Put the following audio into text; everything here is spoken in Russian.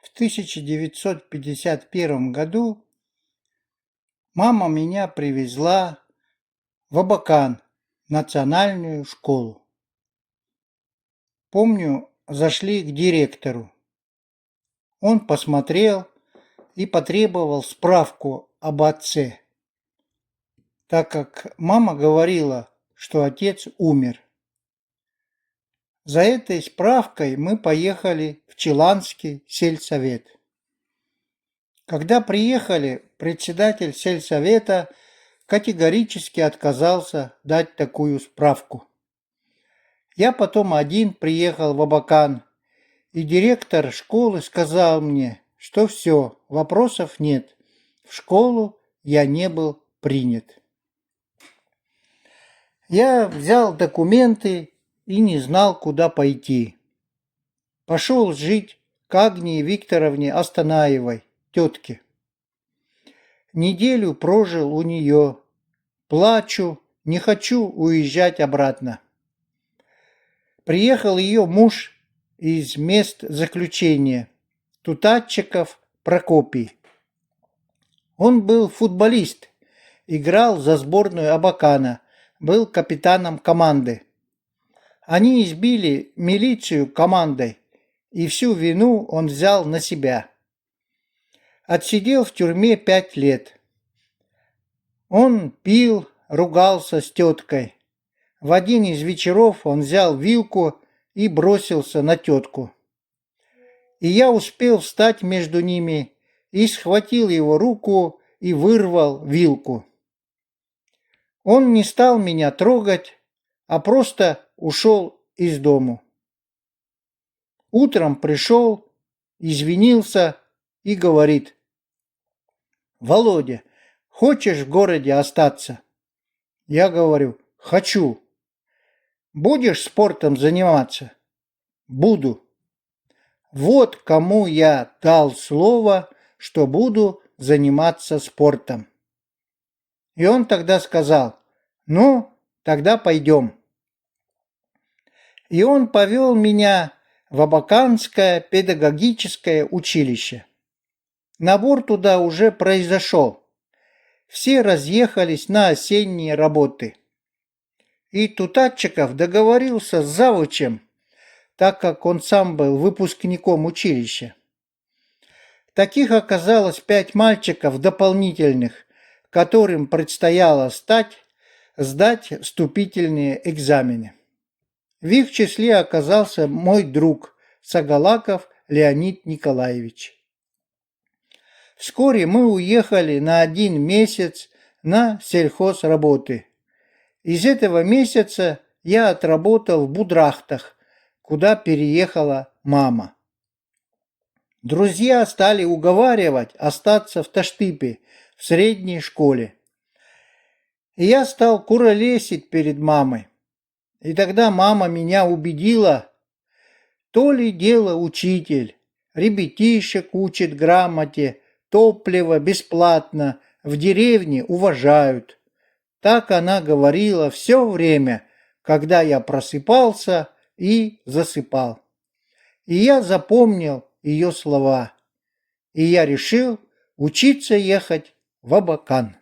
В 1951 году мама меня привезла в Абакан, национальную школу. Помню, зашли к директору. Он посмотрел и потребовал справку об отце, так как мама говорила, что отец умер. За этой справкой мы поехали в Чиланский сельсовет. Когда приехали, председатель сельсовета категорически отказался дать такую справку. Я потом один приехал в Абакан, и директор школы сказал мне, что все, вопросов нет, в школу я не был принят. Я взял документы и не знал, куда пойти. Пошел жить к Агнии Викторовне Астанаевой, тетке. Неделю прожил у нее. Плачу, не хочу уезжать обратно. Приехал ее муж из мест заключения, Тутатчиков Прокопий. Он был футболист, играл за сборную Абакана, был капитаном команды. Они избили милицию командой, и всю вину он взял на себя. Отсидел в тюрьме 5 лет. Он пил, ругался с теткой. В один из вечеров он взял вилку и бросился на тетку. И я успел встать между ними и схватил его руку и вырвал вилку. Он не стал меня трогать, а просто ушел из дому. Утром пришел, извинился и говорит: «Володя, хочешь в городе остаться?» Я говорю: «Хочу». «Будешь спортом заниматься?» «Буду». Вот кому я дал слово, что буду заниматься спортом. И он тогда сказал: «Ну, тогда пойдем». И он повел меня в Абаканское педагогическое училище. Набор туда уже произошел. Все разъехались на осенние работы. И Тутатчиков договорился с завучем, так как он сам был выпускником училища. Таких оказалось 5 мальчиков дополнительных, которым предстояло сдать вступительные экзамены. В их числе оказался мой друг Сагалаков Леонид Николаевич. Вскоре мы уехали на 1 месяц на сельхозработы. Из этого месяца я отработал в Будрахтах, куда переехала мама. Друзья стали уговаривать остаться в Таштыпе, в средней школе. И я стал куролесить перед мамой. И тогда мама меня убедила: то ли дело учитель, ребятишек учит грамоте, топливо бесплатно, в деревне уважают. Так она говорила все время, когда я просыпался и засыпал. И я запомнил ее слова. И я решил учиться ехать в Абакан.